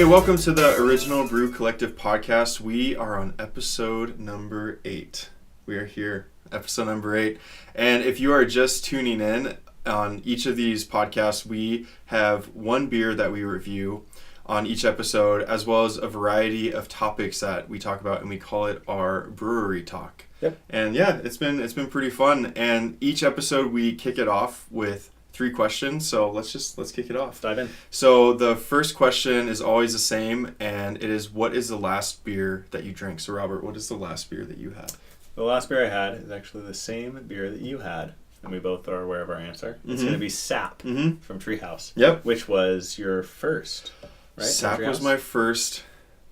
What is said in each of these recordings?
welcome to the Original Brew Collective podcast. We are on episode number 8. We are here, episode number 8. And if you are just tuning in, on each of these podcasts, we have one beer that we review on each episode, as well as a variety of topics that we talk about, and we call it our brewery talk. Yep. And yeah, it's been pretty fun. And each episode we kick it off with 3 questions. So let's kick it off. Dive in. So the first question is always the same, and it is, what is the last beer that you drank? So Robert, what is the last beer that you had? The last beer I had is actually the same beer that you had, and we both are aware of our answer. It's going to be Sap from Tree House. Yep. Which was your first, right? Sap was my first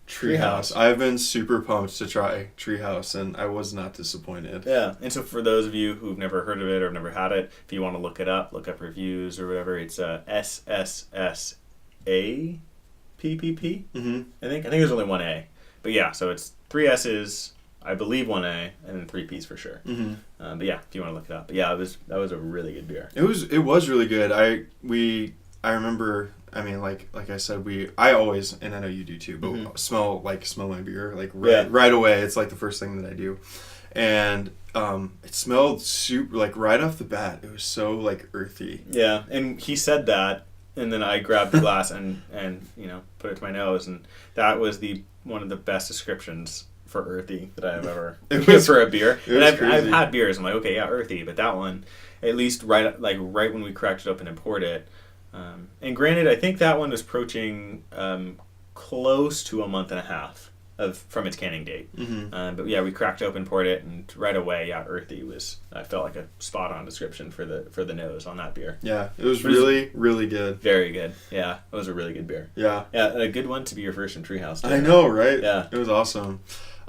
Tree House. I've been super pumped to try Tree House, and I was not disappointed. Yeah, and so for those of you who've never heard of it or have never had it, if you want to look up reviews or whatever, it's SSSAPPP. I think there's only one A, but yeah, so it's 3 S's, I believe 1 A, and then 3 P's for sure. But yeah, if you want to look it up, but yeah, that was a really good beer. It was really good. I remember. I mean, like I said, I always, and I know you do too, but smell my beer right away. It's like the first thing that I do, and it smelled super, like right off the bat. It was so like earthy. Yeah, and he said that, and then I grabbed the glass and put it to my nose, and that was one of the best descriptions for earthy that I've ever for a beer. And I've had beers. I'm like, okay, yeah, earthy, but that one, at least right when we cracked it open and poured it. And granted, I think that one was approaching close to a month and a half from its canning date. But yeah, we cracked open, poured it, and right away, yeah, earthy I felt like a spot on description for the nose on that beer. Yeah, it was really, really good. Very good. Yeah, it was a really good beer. Yeah. Yeah, and a good one to be your first in Tree House. I know, right? Yeah. It was awesome.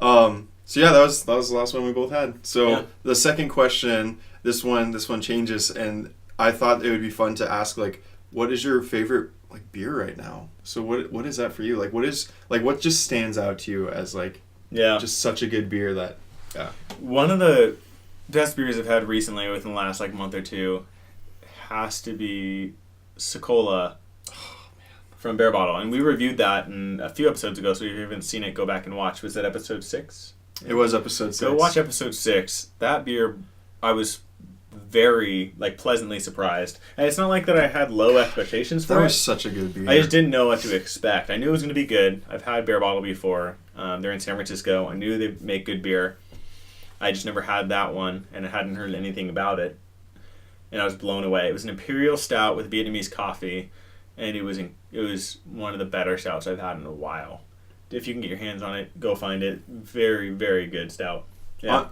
So yeah, that was the last one we both had. So the second question, this one changes, and I thought it would be fun to ask, like, what is your favorite beer right now? So what is that for you? What just stands out to you as just such a good beer that One of the best beers I've had recently within the last month or two has to be Sokola from Bear Bottle, and we reviewed that a few episodes ago. So if you haven't seen it, go back and watch. Was that episode 6? It was episode 6. Go watch episode 6. That beer, I was very pleasantly surprised, and it's not like that I had low expectations for it. That was such a good beer. I just didn't know what to expect. I knew it was going to be good. I've had Bear Bottle before. They're in San Francisco. I knew they make good beer. I just never had that one, and I hadn't heard anything about it, and I was blown away. It was an imperial stout with Vietnamese coffee, and it was one of the better stouts I've had in a while. If you can get your hands on it, go find it. Very, very good stout. Yeah,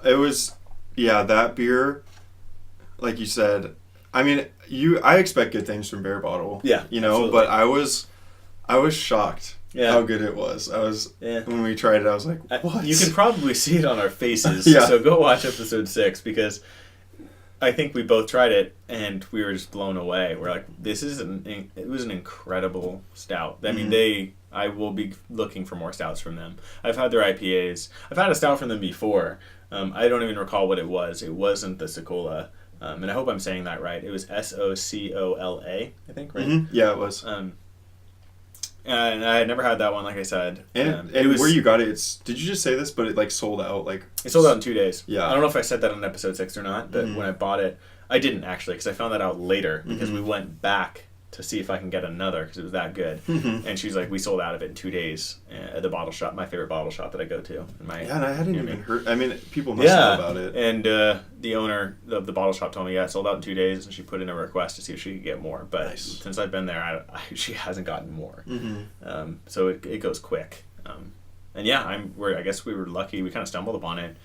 that beer. Like you said, I mean, I expect good things from Bear Bottle. Yeah, absolutely. But I was shocked how good it was. When we tried it, I was like, what? You can probably see it on our faces. So go watch episode 6, because I think we both tried it and we were just blown away. We're like, it was an incredible stout. I mean, I will be looking for more stouts from them. I've had their IPAs. I've had a stout from them before. I don't even recall what it was. It wasn't the Sokola. And I hope I'm saying that right. It was Socola, I think, right? Yeah, it was. And I had never had that one, like I said. And where you got it, did you just say this, but it sold out? It sold out in 2 days. Yeah. I don't know if I said that on episode 6 or not, but when I bought it, I didn't actually, because I found that out later, because we went back to see if I can get another, because it was that good. And she's like, we sold out of it in 2 days at the bottle shop, my favorite bottle shop that I go to. And I hadn't even heard. I mean, people must know about it. And the owner of the bottle shop told me, it sold out in 2 days, and she put in a request to see if she could get more. But since I've been there, she hasn't gotten more. So it goes quick. And yeah, I guess we were lucky. We kind of stumbled upon it.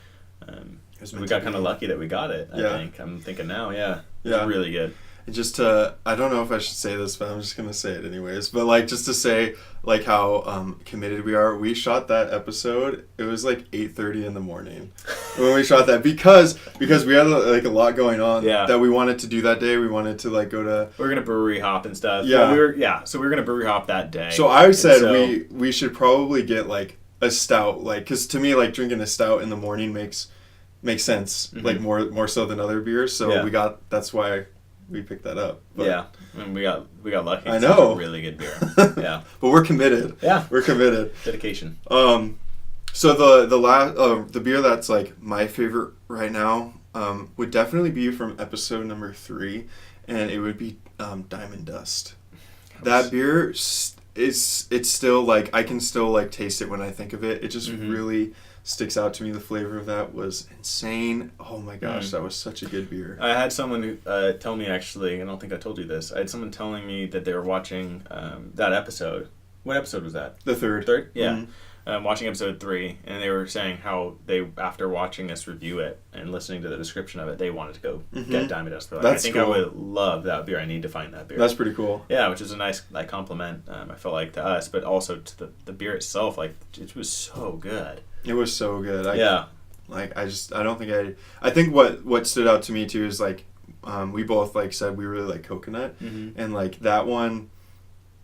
We got kind of lucky that we got it, I think. I'm thinking now, It's really good. Just to, I don't know if I should say this, but I'm just going to say it anyways. But just to say how committed we are. We shot that episode. It was 8:30 in the morning when we shot that because we had a lot going on that we wanted to do that day. We wanted to go to. We were going to brewery hop and stuff. Yeah. So we were going to brewery hop that day. So I said we should probably get a stout, because to me drinking a stout in the morning makes sense, more so than other beers. So that's why we picked that up. But yeah, and we got lucky. I It's know. a really good beer. Yeah, but we're committed. Yeah. We're committed. Dedication. So the beer that's like my favorite right now would definitely be from episode number 3, and it would be Diamond Dust. That beer it's still like I can still like taste it when I think of it. It just really sticks out to me. The flavor of that was insane. Oh my gosh, that was such a good beer. I had someone tell me, actually, I don't think I told you this. I had someone telling me that they were watching that episode. What episode was that? The third. Third? Yeah. Watching episode 3, and they were saying how they, after watching us review it and listening to the description of it, they wanted to go get Diamond Dust. Like, I think cool. I would love that beer. I need to find that beer. That's pretty cool. Yeah, which is a nice like compliment, I felt like, to us, but also to the beer itself. Like, it was so good. It was so good. I think what stood out to me too is like we both like said we really like coconut, and like that one,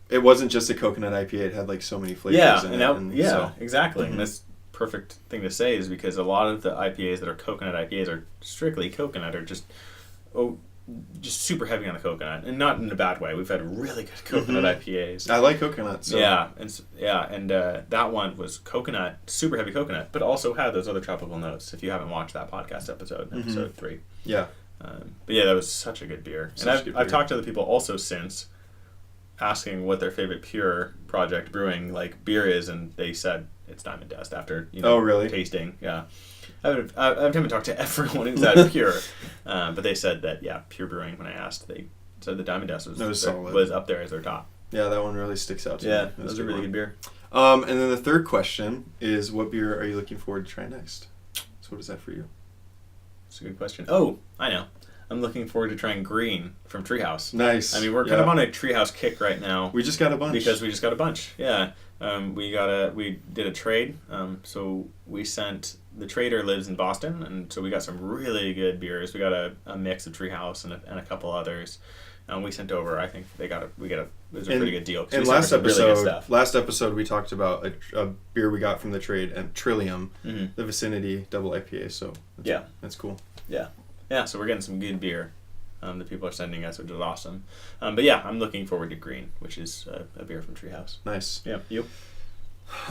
it wasn't just a coconut IPA. It had like so many flavors in it. Exactly. And that's perfect thing to say is because a lot of the IPAs that are coconut IPAs are strictly coconut, or just super heavy on the coconut, and not in a bad way. We've had really good coconut IPAs. I like coconut. So. And that one was coconut, super heavy coconut, but also had those other tropical notes. If you haven't watched that podcast episode 3, yeah. But yeah, that was such a good beer. I've talked to other people also since, asking what their favorite pure project brewing like beer is, and they said it's Diamond Dust after tasting. Yeah. I haven't talked to everyone who's had pure, but they said that pure brewing. When I asked, they said the Diamond Dust was up there as their top. Yeah, that one really sticks out to me. Yeah, that was a really good beer. And then the third question is, what beer are you looking forward to trying next? So what is that for you? That's a good question. Oh, I know. I'm looking forward to trying Green from Tree House. Nice. I mean, we're kind of on a Tree House kick right now. We just got a bunch. Because we just got a bunch. Yeah. We did a trade. So we sent, the trader lives in Boston, and so we got some really good beers. We got a mix of Tree House and a couple others. We sent over. I think it was a pretty good deal. And last episode we talked about a beer we got from the trade, and Trillium, the Vicinity Double IPA. So that's cool. Yeah. Yeah, so we're getting some good beer that people are sending us, which is awesome. But yeah, I'm looking forward to Green, which is a beer from Tree House. Nice. Yeah, you?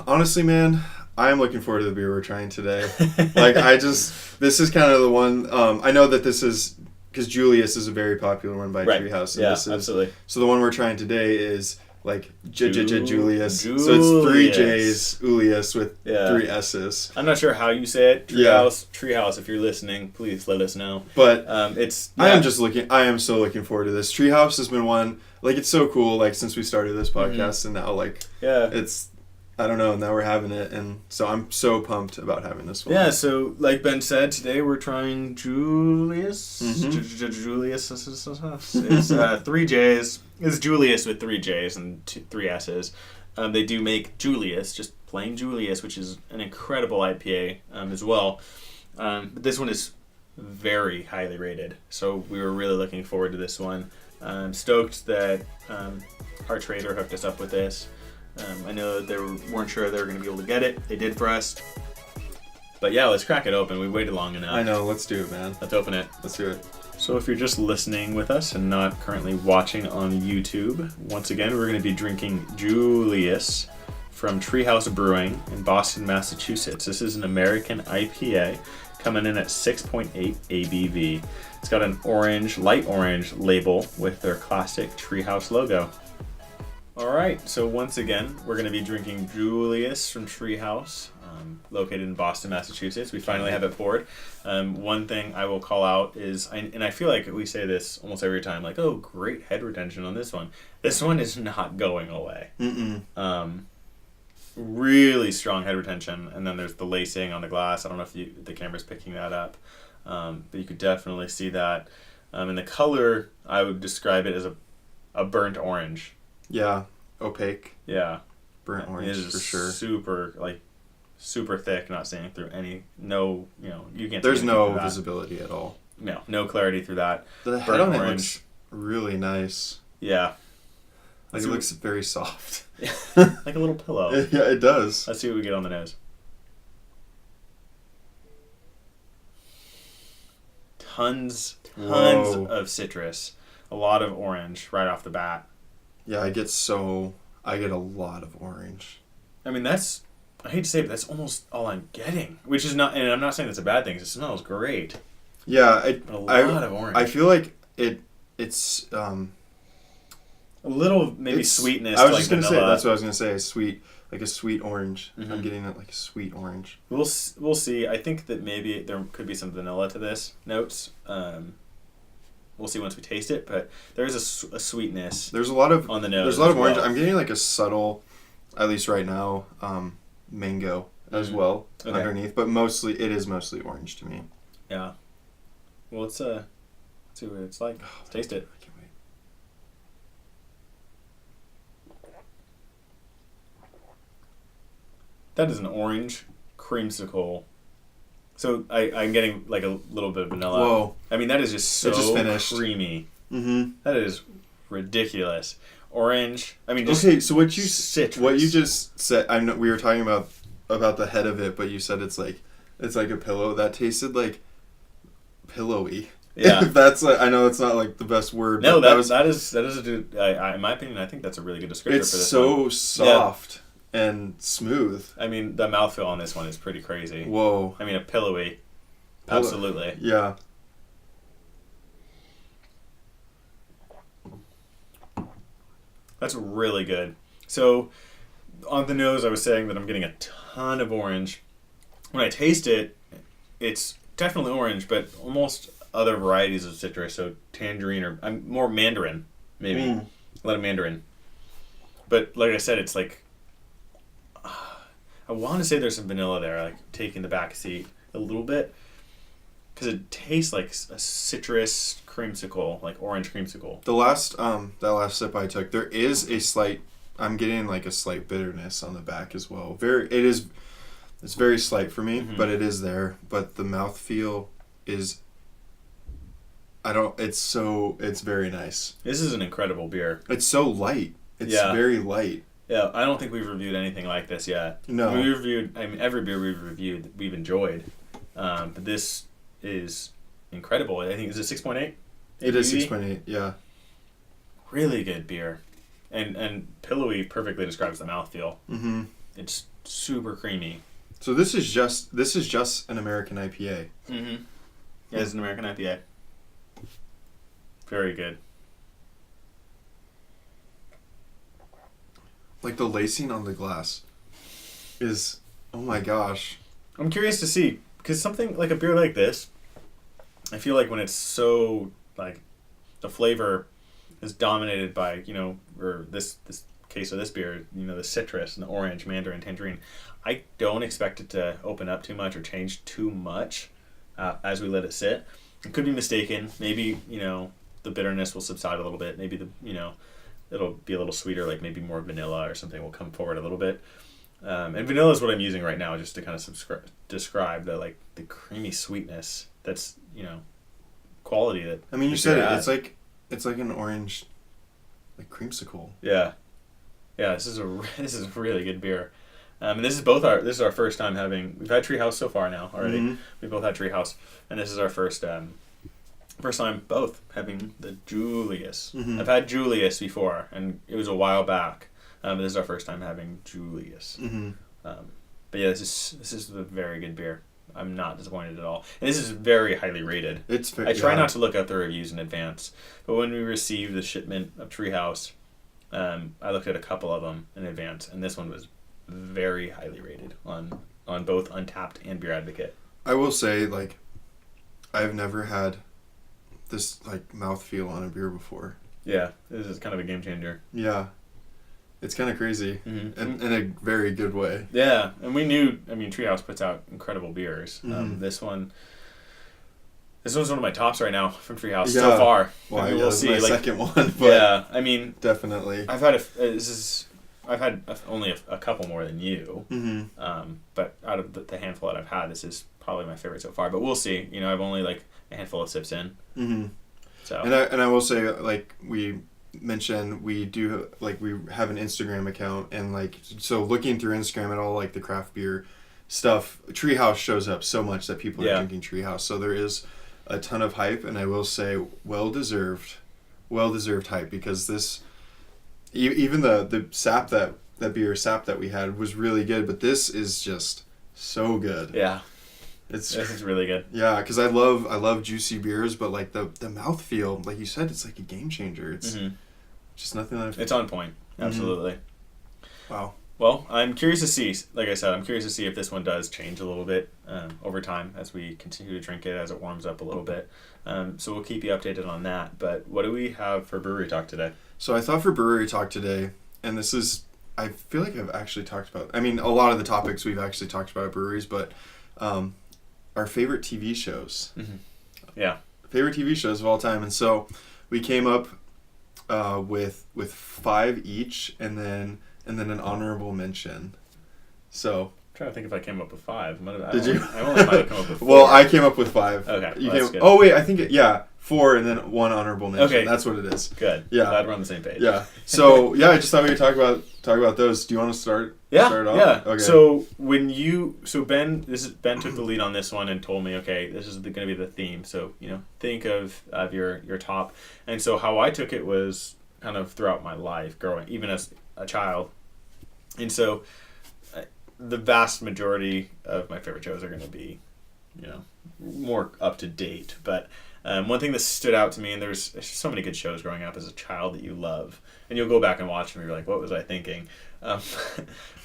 Honestly, man, I am looking forward to the beer we're trying today. This is kind of the one, I know that this is, because Jjjuliusss is a very popular one by Tree House. Yeah, absolutely. So the one we're trying today is like Jjjuliusss. So it's 3 J's, Julius with 3 S's. I'm not sure how you say it. Tree House, if you're listening, please let us know. But I am so looking forward to this. Tree House has been one, like, it's so cool, like, since we started this podcast, and now, like, it's, I don't know, now we're having it, and so I'm so pumped about having this one. Yeah, so like Ben said, today we're trying Jjjuliusss. It's 3 J's. It's Jjjuliusss with 3 J's and 3 S's. They do make Jjjuliusss, just plain Jjjuliusss, which is an incredible IPA as well. But this one is very highly rated, so we were really looking forward to this one. I'm stoked that our trader hooked us up with this. I know they weren't sure they were going to be able to get it. They did for us. But yeah, let's crack it open. We waited long enough. I know. Let's do it, man. Let's open it. Let's do it. So if you're just listening with us and not currently watching on YouTube, once again, we're going to be drinking Jjjuliusss from Tree House Brewing in Boston, Massachusetts. This is an American IPA coming in at 6.8 ABV. It's got an light orange label with their classic Tree House logo. All right, so once again, we're going to be drinking Jjjuliusss from Tree House, located in Boston, Massachusetts. We finally have it poured. One thing I will call out is, and I feel like we say this almost every time, like, oh, great head retention on this one. This one is not going away. Really strong head retention, and then there's the lacing on the glass. I don't know if the camera's picking that up, but you could definitely see that. And the color, I would describe it as a burnt orange. Yeah, opaque. Yeah, burnt orange for sure. Super thick, not seeing through any. No, you can't. There's no visibility at all. No clarity through that. The head on it looks really nice. Yeah, it looks very soft. Like a little pillow. Yeah, it does. Let's see what we get on the nose. Tons of citrus. a lot of orange right off the bat. Yeah, I get a lot of orange. I mean, I hate to say it, but that's almost all I'm getting. Which is not, and I'm not saying that's a bad thing, 'cause it smells great. Yeah, A lot of orange. I feel like it's a little maybe sweetness. I was like just gonna vanilla. say that's what I was gonna say. Like a sweet orange. Mm-hmm. I'm getting it like a sweet orange. We'll see. I think that maybe there could be some vanilla to this notes. We'll see once we taste it, but there is a sweetness. There's a lot of on the nose. There's a lot of orange. Well. I'm getting like a subtle, at least right now, mango as well underneath, but it is mostly orange to me. Yeah. Well, let's see what it's like. Let's taste it. I can't wait. That is an orange creamsicle. So I'm getting like a little bit of vanilla. Whoa. I mean, that is just so finished. creamy. Mm-hmm. That is ridiculous. Orange. I mean, just okay. So what citrus. What you just said. I know we were talking about the head of it, but you said it's like a pillow. That tasted like pillowy. Yeah. That's I know that's not like the best word. No, but that is in my opinion, I think that's a really good descriptor it's for this so one. soft and smooth. I mean, the mouthfeel on this one is pretty crazy. Whoa. I mean, a pillowy. Absolutely. Yeah. That's really good. So, on the nose, I was saying that I'm getting a ton of orange. When I taste it, it's definitely orange, but almost other varieties of citrus. So tangerine or more mandarin, maybe. A lot of mandarin. But like I said, it's like I want to say there's some vanilla there, like taking the back seat a little bit, because it tastes like a citrus creamsicle, like orange creamsicle. That last sip I took, there is a slight. I'm getting like a slight bitterness on the back as well. It's very slight for me, but it is there. But the mouthfeel is. It's very nice. This is an incredible beer. It's so light. It's very light. Yeah, I don't think we've reviewed anything like this yet. No. Every beer we've reviewed, we've enjoyed. But this is incredible. I think, is it 6.8? It is 6.8, yeah. Really good beer. And pillowy perfectly describes the mouthfeel. Mm-hmm. It's super creamy. So this is just an American IPA. Mm-hmm. Yeah, it's an American IPA. Very good. Like the lacing on the glass is, oh my gosh. I'm curious to see, because something like a beer like this, I feel like when it's so, like, the flavor is dominated by, or this case of this beer, the citrus and the orange, mandarin, tangerine, I don't expect it to open up too much or change too much as we let it sit. I could be mistaken. Maybe, the bitterness will subside a little bit. Maybe it'll be a little sweeter, like maybe more vanilla or something will come forward a little bit. And vanilla is what I'm using right now, just to kind of describe the creamy sweetness. That's quality that. I mean, you said it. It's like an orange, like creamsicle. Yeah. This is a really good beer. And this is our first time having. We've had Tree House so far now already. Mm-hmm. We both had Tree House, and this is our first time both having the Jjjuliusss. Mm-hmm. I've had Jjjuliusss before, and it was a while back. But this is our first time having Jjjuliusss. Mm-hmm. But yeah, this is a very good beer. I'm not disappointed at all. And this is very highly rated. I try not to look up the reviews in advance, but when we received the shipment of Tree House, I looked at a couple of them in advance, and this one was very highly rated on both Untapped and Beer Advocate. I will say, I've never had this mouthfeel on a beer before. Yeah, this is kind of a game changer. Yeah. It's kind of crazy, in a very good way. Yeah, and we knew. I mean, Treehouse puts out incredible beers. Mm-hmm. This one's one of my tops right now from Treehouse so far. Well, we'll see. My second one, but yeah, I mean, definitely. I've had only a couple more than you. Mm-hmm. But out of the handful that I've had, this is probably my favorite so far. But we'll see. I've only a handful of sips in. Mm-hmm. So and I will say, we mentioned, we do we have an Instagram account, and so looking through Instagram at all the craft beer stuff, Treehouse shows up so much that people are drinking Treehouse. So there is a ton of hype, and I will say well deserved well-deserved hype, because this, even the sap that beer sap that we had was really good, but this is just so good. Yeah. This is really good. Yeah, because I love juicy beers, but like the mouthfeel, like you said, it's like a game changer. It's just nothing that it's on point. Absolutely. Wow. Well, I'm curious to see, like I said, I'm curious to see if this one does change a little bit over time as we continue to drink it, as it warms up a little bit. So we'll keep you updated on that. But what do we have for brewery talk today? So I thought for brewery talk today, and this is, I feel like I've actually talked about, I mean, a lot of the topics we've actually talked about at breweries, but our favorite TV shows. Yeah. Favorite TV shows of all time. And so we came up with 5 each, and then an honorable mention. So I'm trying to think if I came up with 5. Did you? I only might have come up with 4. Well, I came up with 5. Okay. That's good. Oh wait, I think 4 and then 1 honorable mention. Okay. That's what it is. Good. Yeah. Glad we're on the same page. Yeah. So I just thought we could talk about those. Do you want to start? Yeah. Start off? Yeah. Okay. So Ben took the lead on this one and told me, okay, this is going to be the theme. So think of your top. And so how I took it was kind of throughout my life, growing even as a child. And so the vast majority of my favorite shows are going to be, more up to date. But one thing that stood out to me, and there's so many good shows growing up as a child that you love, and you'll go back and watch them and you're like, what was I thinking?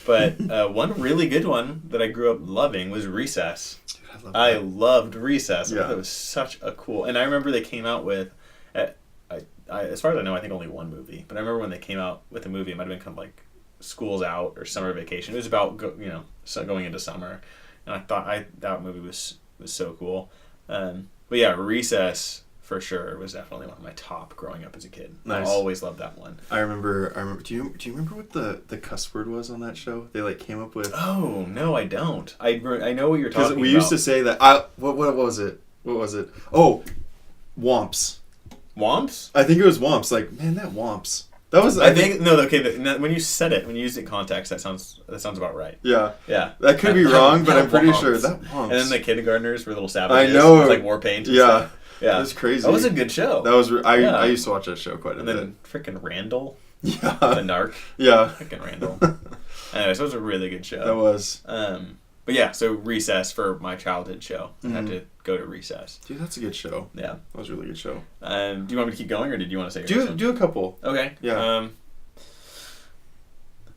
But one really good one that I grew up loving was Recess. Dude, I loved Recess. I thought it was such a cool, and I remember they came out with, as far as I know, I think only one movie. But I remember when they came out with a movie, it might have been kind of like School's Out or Summer Vacation. It was about going into summer, and I thought that movie was so cool. But yeah, Recess for sure was definitely one of my top growing up as a kid. Nice. I always loved that one. I remember. Do you remember what the cuss word was on that show? They like came up with. Oh no, I don't. I know what you're talking about. Because we used to say that. What was it? What was it? Oh, womps. Womps? I think it was womps. Like, man, that womps. That was. I think no. Okay, when you said it, when you used it in context, that sounds about right. Yeah. Yeah. That could be wrong, but I'm pretty sure that womps. And then the kindergartners were little savages. I know. With like war paint. And yeah. Stuff. Yeah. That was crazy. That was a good show. That was. I used to watch that show quite a bit. And then freaking Randall. Yeah. The narc. Yeah. Freaking Randall. Anyways, that was a really good show. That was. But yeah, so Recess for my childhood show. I had to go to Recess. Dude, that's a good show. Yeah. That was a really good show. Do you want me to keep going, or did you want to say your Do a couple. Okay. Yeah.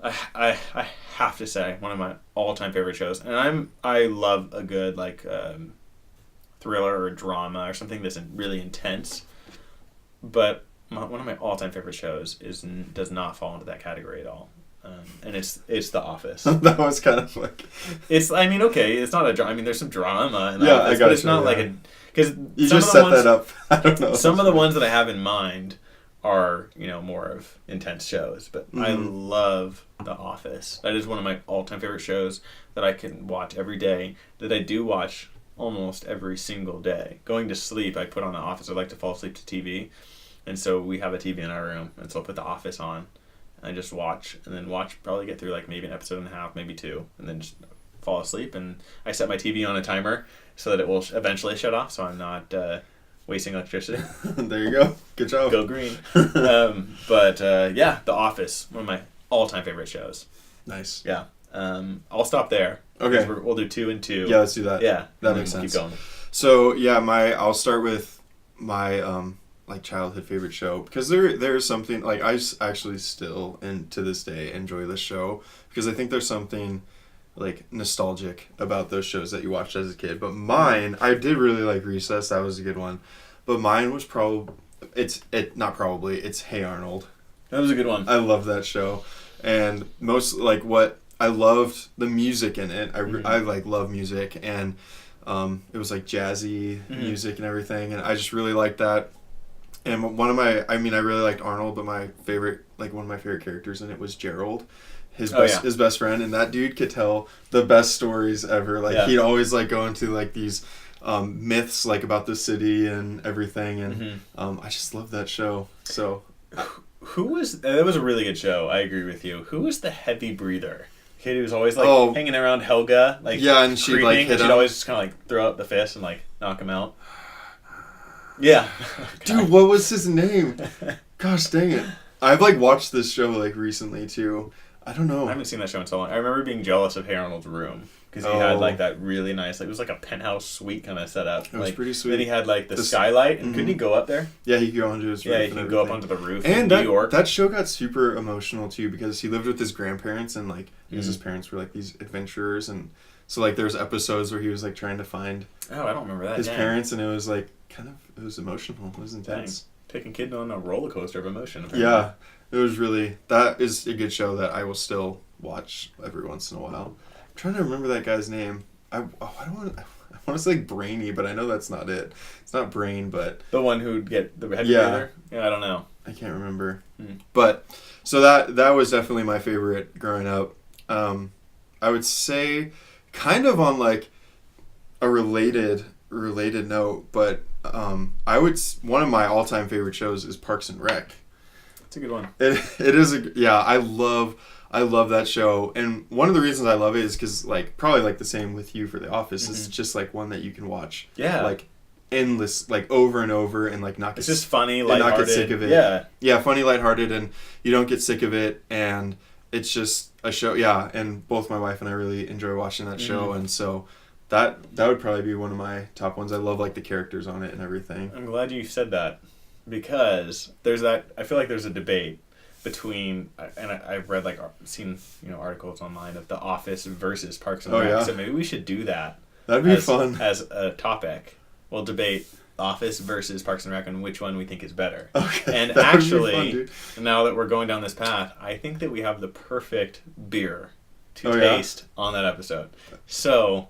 I have to say one of my all-time favorite shows, and I love a good like thriller or drama or something that's really intense, but one of my all-time favorite shows does not fall into that category at all, and it's The Office. That was kind of like it's not a drama. I mean, there's some drama in yeah, Office, but it's not like because you just set that up. I don't know. Some of the ones that I have in mind are more of intense shows, but I love The Office. That is one of my all-time favorite shows that I can watch every day, that I do watch almost every single day. Going to sleep, I put on The Office. I like to fall asleep to TV, and so we have a TV in our room, and so I'll put The Office on, and I just watch, probably get through like maybe an episode and a half, maybe 2, and then just fall asleep. And I set my TV on a timer so that it will eventually shut off, so I'm not wasting electricity. There you go. Good job. Go green. But The Office, one of my all-time favorite shows. Nice. Yeah. I'll stop there. Okay. We'll do 2 and 2. Yeah, let's do that. Yeah. That makes sense. Keep going. So yeah, I'll start with my like childhood favorite show, because there's something like I actually still and to this day enjoy this show, because I think there's something like nostalgic about those shows that you watched as a kid. But mine, I did really like Recess. That was a good one. But mine was it's Hey Arnold. That was a good one. I love that show, and most like what I loved the music in it. I like love music, and it was like jazzy music and everything, and I just really liked that. And I really liked Arnold, but one of my favorite characters in it was Gerald. His best friend, and that dude could tell the best stories ever. Like he'd always like go into like these myths like about the city and everything, and I just love that show. So that was a really good show. I agree with you. Who was the heavy breather? Kid who was always like hanging around Helga, like and she'd like hit him. She'd always just kind of like throw out the fist and like knock him out. Yeah. Dude, what was his name? Gosh dang it. I've like watched this show like recently too. I don't know. I haven't seen that show in so long. I remember being jealous of Hey Arnold's room because he had like that really nice, like it was like a penthouse suite kind of setup. It was like, pretty sweet. Then he had like the skylight, and couldn't he go up there? Yeah, he could go onto his roof. Yeah, he could go up onto the roof and in New York. That show got super emotional too because he lived with his grandparents and like his parents were like these adventurers, and so like there's episodes where he was like trying to find I don't remember that. his parents, and it was like it was emotional. It was intense. Dang. Taking kid on a roller coaster of emotion. Apparently. Yeah, it was really, that is a good show that I will still watch every once in a while. I'm trying to remember that guy's name. I want to say Brainy, but I know that's not it. It's not Brain, but the one who'd get the head together. Yeah, I don't know. I can't remember. But so that was definitely my favorite growing up. I would say kind of on like a related note, but one of my all-time favorite shows is Parks and Rec. It's a good one. It is I love that show, and one of the reasons I love it is because like probably like the same with you for The Office. It's just like one that you can watch like endless, like over and over, and like not get, it's just funny, lighthearted. Not get sick of it. Yeah, funny, lighthearted, and you don't get sick of it, and it's just a show. Yeah, and both my wife and I really enjoy watching that show, and so that would probably be one of my top ones. I love like the characters on it and everything. I'm glad you said that, because there's that. I feel like there's a debate between, and I've read seen articles online of The Office versus Parks and Rec. Yeah. So maybe we should do that. That'd be fun as a topic. We'll debate Office versus Parks and Rec and which one we think is better. Okay. And actually, now that we're going down this path, I think that we have the perfect beer to taste on that episode. So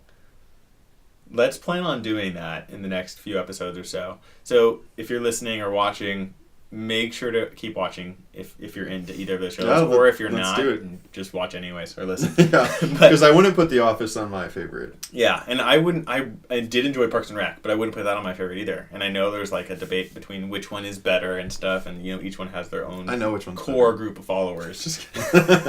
let's plan on doing that in the next few episodes or so. So if you're listening or watching, make sure to keep watching if you're into either of those shows, or if you're not, just watch anyways or listen. Because I wouldn't put The Office on my favorite. Yeah, and I did enjoy Parks and Rec, but I wouldn't put that on my favorite either. And I know there's like a debate between which one is better and stuff, and each one has their own core group of followers. Just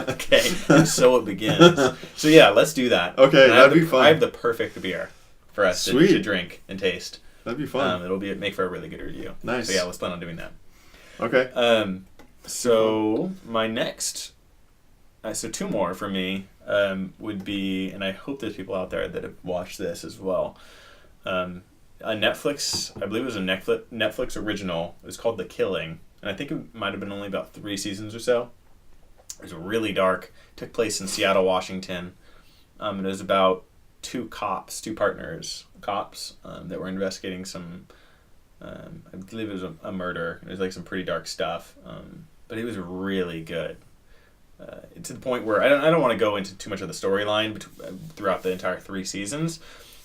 okay, and so it begins. So yeah, let's do that. Okay, that'd be fun. I have the perfect beer for us to drink and taste. That'd be fun. It'll make for a really good review. Nice. So yeah, let's plan on doing that. Okay. So my next, so two more for me would be, and I hope there's people out there that have watched this as well. A Netflix, I believe it was a Netflix original. It was called The Killing, and I think it might have been only about 3 seasons or so. It was really dark. Took place in Seattle, Washington. It was about two cops that were investigating some. I believe it was a murder. It was like some pretty dark stuff, but it was really good. To the point where I don't want to go into too much of the storyline throughout the entire 3 seasons,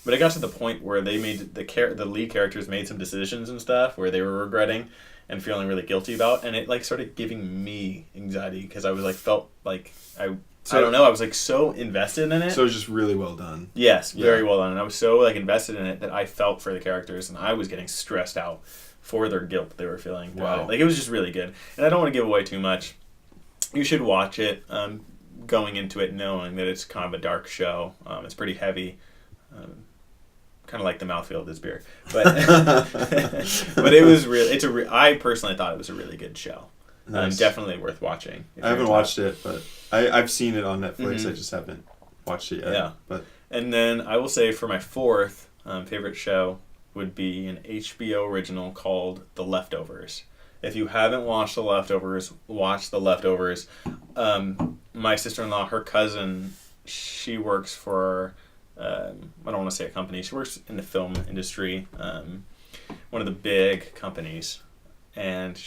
but it got to the point where they made the lead characters made some decisions and stuff where they were regretting and feeling really guilty about, and it like started giving me anxiety because I was like felt like I don't know. I was like so invested in it. So it was just really well done. Yes, very well done. And I was so like invested in it that I felt for the characters, and I was getting stressed out for their guilt that they were feeling. Wow. Like it was just really good. And I don't want to give away too much. You should watch it. Going into it knowing that it's kind of a dark show. It's pretty heavy. Kind of like the mouthfeel of this beer, but but it was really. I personally thought it was a really good show. Nice. Definitely worth watching. I haven't watched it, but I've seen it on Netflix. I just haven't watched it yet. Yeah. And then I will say for my fourth favorite show would be an HBO original called The Leftovers. If you haven't watched The Leftovers, watch The Leftovers. My sister-in-law, her cousin, she works for, I don't want to say a company, she works in the film industry, one of the big companies, and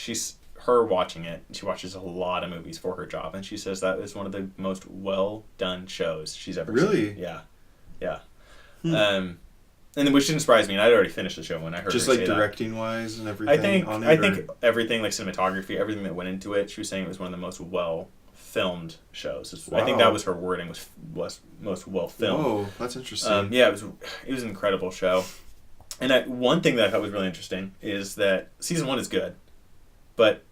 her watching it, she watches a lot of movies for her job, and she says that is one of the most well done shows she's ever seen. Really? Yeah. And which didn't surprise me, and I'd already finished the show when I heard her say that. Just like directing wise and everything on it? I think everything, like cinematography, everything that went into it, she was saying it was one of the most well filmed shows. Wow. I think that was her wording, was most well filmed. Whoa, that's interesting. Yeah, it was an incredible show. And one thing that I thought was really interesting is that season 1 is good, but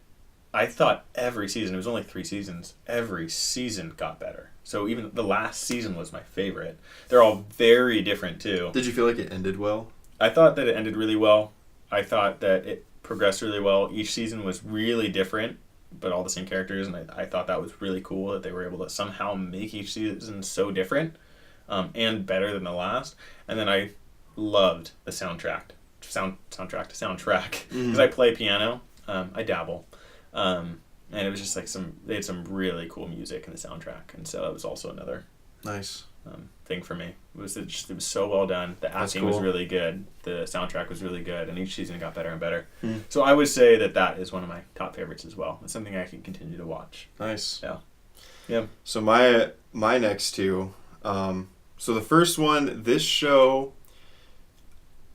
I thought every season, it was only 3 seasons, every season got better. So even the last season was my favorite. They're all very different too. Did you feel like it ended well? I thought that it ended really well. I thought that progressed really well. Each season was really different, but all the same characters, and I thought that was really cool that they were able to somehow make each season so different and better than the last. And then I loved the soundtrack because I play piano. I dabble. And it was just like they had some really cool music in the soundtrack, and so that was also another nice thing for me. It was so well done. The acting was really good. The soundtrack was really good, and each season got better and better. So I would say that is one of my top favorites as well. It's something I can continue to watch. Nice. Yeah. So my next two. So the first one, this show.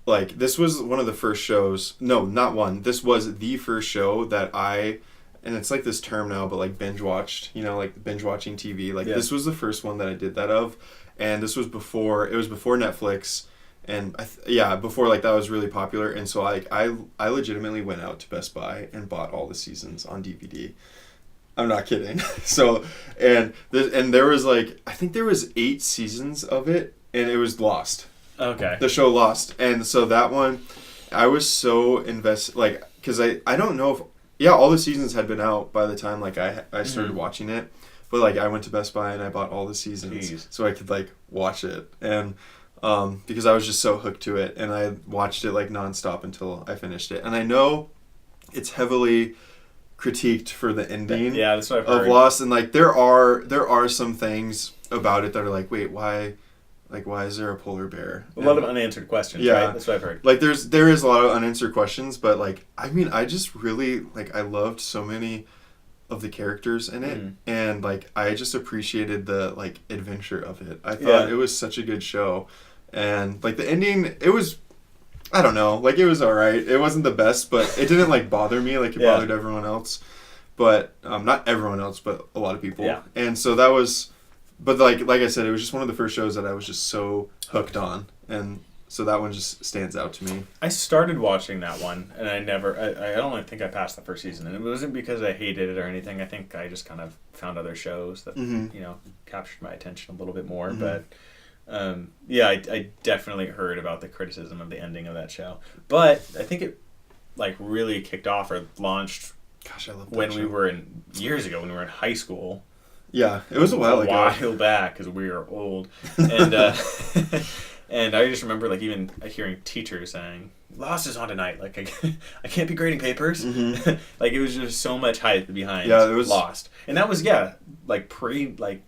Like, this was one of the first shows. No, not one. This was the first show that and it's like this term now, but like binge watched, like binge watching TV. Like, this was the first one that I did that of. And this was before Netflix. And before like that was really popular. And so like I legitimately went out to Best Buy and bought all the seasons on DVD. I'm not kidding. So, and there was like, I think there was 8 seasons of it, and it was Lost. Okay. The show Lost. And so that one, I was so invested, like, because I don't know if, all the seasons had been out by the time, like, I started watching it. But, like, I went to Best Buy and I bought all the seasons so I could, like, watch it. And because I was just so hooked to it. And I watched it, like, nonstop until I finished it. And I know it's heavily critiqued for the ending that's what I've heard. of Lost. And, like, there are some things about it that are like, wait, why is there a polar bear? A lot of unanswered questions, right? That's what I've heard. Like, there is a lot of unanswered questions, but, like, I mean, I just really, like, I loved so many of the characters in it, and, like, I just appreciated the, like, adventure of it. I thought it was such a good show, and, like, the ending, it was, I don't know, like, it was alright. It wasn't the best, but it didn't, like, bother me like it bothered everyone else. But, not everyone else, but a lot of people. Yeah. And so that was... But like I said, it was just one of the first shows that I was just so hooked on, and so that one just stands out to me. I started watching that one, and I don't think I passed the first season, and it wasn't because I hated it or anything. I think I just kind of found other shows that captured my attention a little bit more. But I definitely heard about the criticism of the ending of that show. But I think it like really kicked off or launched. Gosh, I love that when show. we were years ago when we were in high school. Yeah, it was a while ago. A while back, because we are old. And and I just remember, like, even hearing teachers saying, Lost is on tonight. Like, I can't be grading papers. Like, it was just so much hype behind Lost. And that was, like, like,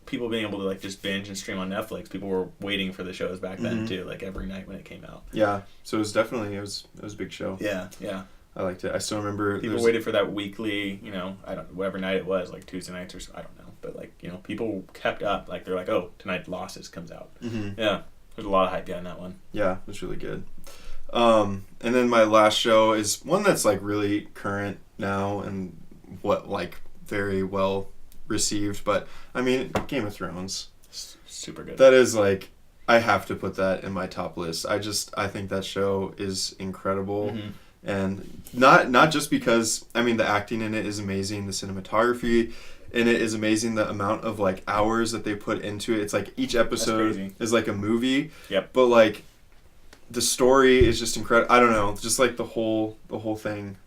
people being able to, like, just binge and stream on Netflix. People were waiting for the shows back then, too, like, every night when it came out. Yeah, so it was definitely, it was a big show. Yeah. I liked it. I still remember... People waited for that weekly, whatever night it was, like Tuesday nights or so, I don't know. But, like, people kept up. Like, they're like, oh, tonight Lost comes out. Yeah. There's a lot of hype behind that one. Yeah, it was really good. And then my last show is one that's, like, really current now and very well received. But, I mean, Game of Thrones. Super good. That is, like... I have to put that in my top list. I think that show is incredible. And not just because, I mean, the acting in it is amazing, the cinematography in it is amazing, the amount of, like, hours that they put into it. It's like each episode is like a movie. Yep. But, like, the story is just incredible. I don't know, just like the whole thing,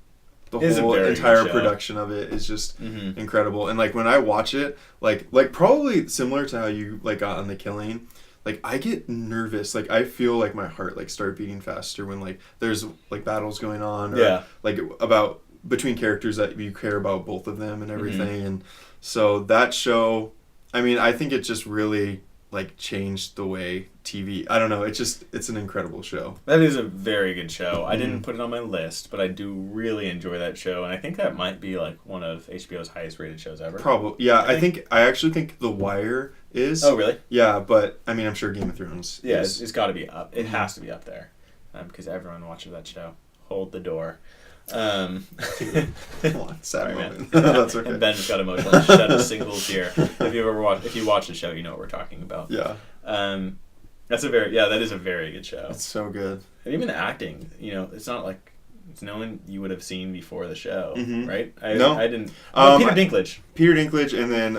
the whole entire production of it is just incredible. And, like, when I watch it, like probably similar to how you, like, got on The Killing, like, I get nervous. Like, I feel like my heart, like, start beating faster when, like, there's, like, battles going on. Or, like, between characters that you care about both of them and everything. And so that show, I mean, I think it just really, like, changed the way TV... I don't know. It's an incredible show. That is a very good show. I didn't put it on my list, but I do really enjoy that show. And I think that might be, like, one of HBO's highest rated shows ever. Probably. Yeah, I actually think The Wire is. Oh, really? Yeah, but I mean, I'm sure Game of Thrones is. Yeah, it's got to be up. It has to be up there because everyone watches that show. Hold the door. Come on, sad moment. That's okay. And Ben just got emotional and shed a single tear. If you watch the show, you know what we're talking about. Yeah. That is a very good show. It's so good. And even the acting, it's not like it's no one you would have seen before the show, right? I didn't. Peter Dinklage. Peter Dinklage, and then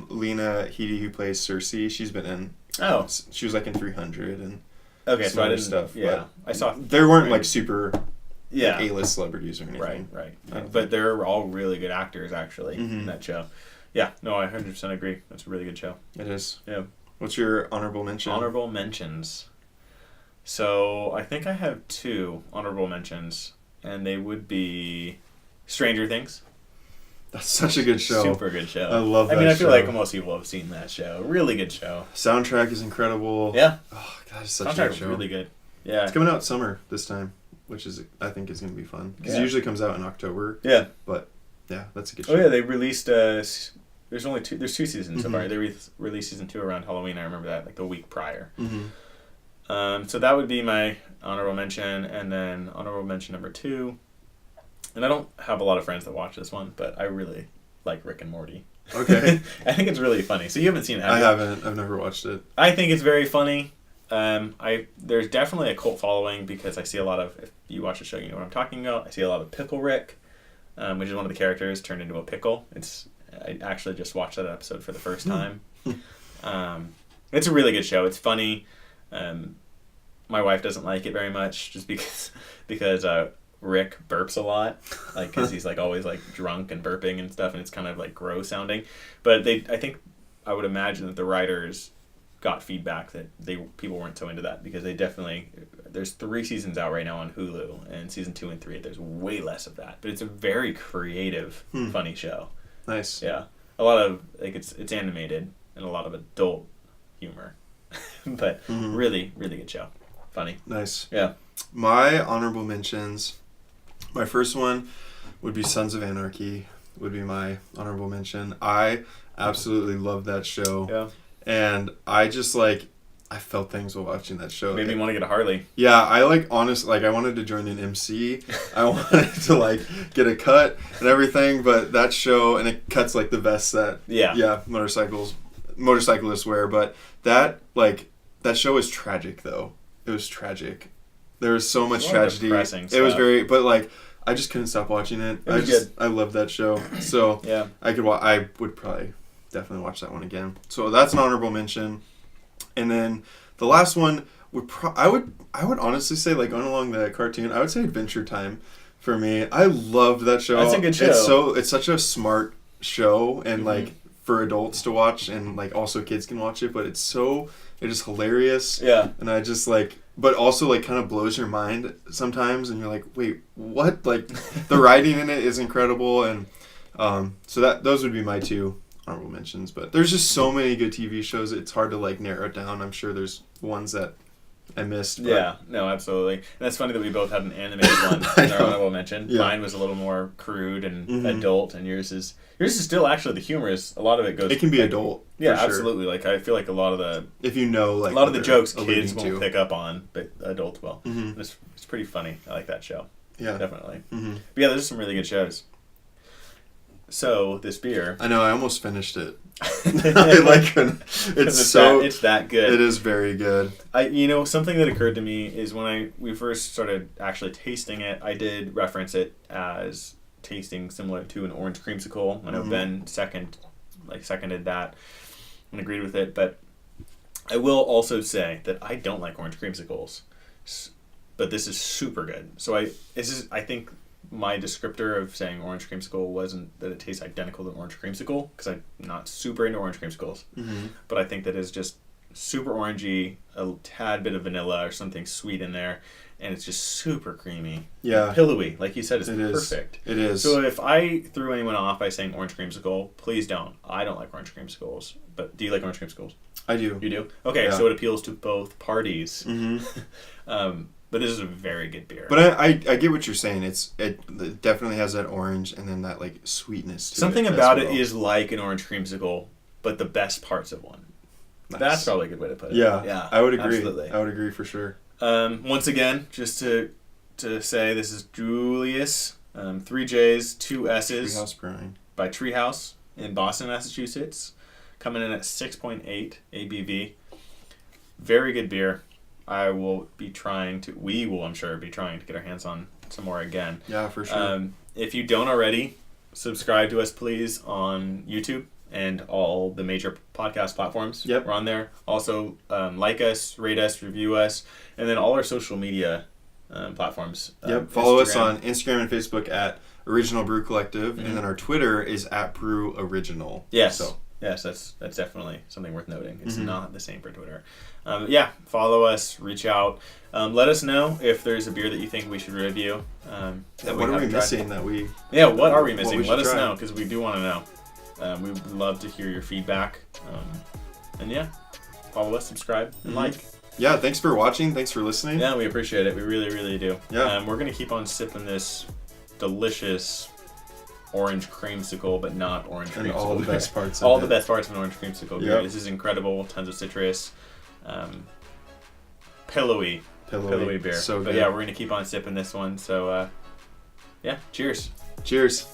Lena Headey, who plays Cersei. She's been in. Oh. She was like in 300 and. Okay, so I didn't. Stuff. Yeah, I saw. There weren't like super. Yeah. like A-list celebrities or anything. Right. But they're all really good actors, actually, in that show. Yeah, no, I 100% agree. That's a really good show. It is. Yeah. What's your honorable mention? Honorable mentions. So I think I have 2 honorable mentions, and they would be Stranger Things. That's such a good show. Super good show. I love that show. I mean, I feel like most people have seen that show. Really good show. Soundtrack is incredible. Yeah. Oh, God, it's such a good show. Really good. Yeah. It's coming out summer this time, which is I think is going to be fun. Because it usually comes out in October. Yeah. But, yeah, that's a good show. Oh, yeah, they released... there's 2 seasons so far. They released season 2 around Halloween. I remember that, like the week prior. So that would be my honorable mention, and then honorable mention number 2. And I don't have a lot of friends that watch this one, but I really like Rick and Morty. Okay. I think it's really funny. So you haven't seen it, have you? I haven't. I've never watched it. I think it's very funny. There's definitely a cult following because I see a lot of, if you watch the show, you know what I'm talking about. I see a lot of Pickle Rick, which is one of the characters turned into a pickle. I actually just watched that episode for the first time. It's a really good show. It's funny. My wife doesn't like it very much just because Rick burps a lot, like because he's like always like drunk and burping and stuff, and it's kind of like gross sounding. But I would imagine that the writers got feedback that people weren't so into that because there's 3 seasons out right now on Hulu, and season 2 and 3 there's way less of that. But it's a very creative, funny show. Nice. Yeah, a lot of like it's animated and a lot of adult humor, but really really good show. Funny. Nice. Yeah. My honorable mentions. My first one would be Sons of Anarchy. Would be my honorable mention. I absolutely love that show. Yeah. And I just I felt things while watching that show. Made me want to get a Harley. Yeah, I I wanted to join an MC. I wanted to get a cut and everything, but that show, and it cuts the vests that motorcyclists wear, but that show is tragic though. It was tragic. There was so much tragedy. It was very, but I just couldn't stop watching it. I loved that show. So yeah, I would probably definitely watch that one again. So that's an honorable mention. And then the last one I would honestly say going along the cartoon, I would say Adventure Time for me. I loved that show. That's a good show. It's such a smart show and for adults to watch and also kids can watch it, but it is hilarious. Yeah. And I just but also kind of blows your mind sometimes, and you're like, wait, what? The writing in it is incredible, and so those would be my 2 honorable mentions. But there's just so many good TV shows, it's hard to narrow it down. I'm sure there's ones that I missed. But... Yeah, no, absolutely. And that's funny that we both had an animated one in our honorable mention. Yeah. Mine was a little more crude and adult, and yours is still actually the humor is a lot of it goes. It can be adult. Yeah, absolutely. I feel like a lot of the a lot of the jokes kids won't pick up on, but adults will. It's pretty funny. I like that show. Yeah, definitely. But yeah, there's some really good shows. So this beer, I know I almost finished it. I like it. It's that good. It is very good. Something that occurred to me is when we first started actually tasting it, I did reference it as tasting similar to an orange creamsicle. I know Ben seconded that and agreed with it, but I will also say that I don't like orange creamsicles, but this is super good. So I think my descriptor of saying orange creamsicle wasn't that it tastes identical to orange creamsicle, because I'm not super into orange creamsicles, but I think that it's just super orangey, a tad bit of vanilla or something sweet in there, and it's just super creamy. Yeah. And pillowy. Like you said, it's perfect. It is. So if I threw anyone off by saying orange creamsicle, please don't. I don't like orange creamsicles. But do you like orange creamsicles? I do. You do? Okay, so it appeals to both parties. But this is a very good beer. But I get what you're saying. It definitely has that orange and then that sweetness to Something about it is like an orange creamsicle, but the best parts of one. Nice. That's probably a good way to put it. Yeah, I would agree. Absolutely. I would agree for sure. Once again, just to say, this is Jjjuliusss, 3 J's, 2 S's. Tree House Brewing. By Tree House in Boston, Massachusetts. Coming in at 6.8 ABV. Very good beer. We will, I'm sure, be trying to get our hands on some more again. Yeah, for sure. If you don't already, subscribe to us, please, on YouTube and all the major podcast platforms. Yep. We're on there. Also, like us, rate us, review us, and then all our social media platforms. Follow us on Instagram and Facebook at Original Brew Collective, and then our Twitter is at Brew Original. Yes. So. Yes, that's definitely something worth noting. It's not the same for Twitter. Follow us, reach out. Let us know if there's a beer that you think we should review. What are we missing that we... Yeah, what are we missing? Let us try. know, because we do want to know. We would love to hear your feedback. Follow us, subscribe, and like. Yeah, thanks for watching. Thanks for listening. Yeah, we appreciate it. We really, really do. Yeah. We're going to keep on sipping this delicious orange creamsicle, but not orange creamsicle. And all the best parts of the best parts of an orange creamsicle. Yep. This is incredible. Tons of citrus. Pillowy beer. So but good. yeah, we're going to keep on sipping this one. So, cheers. Cheers.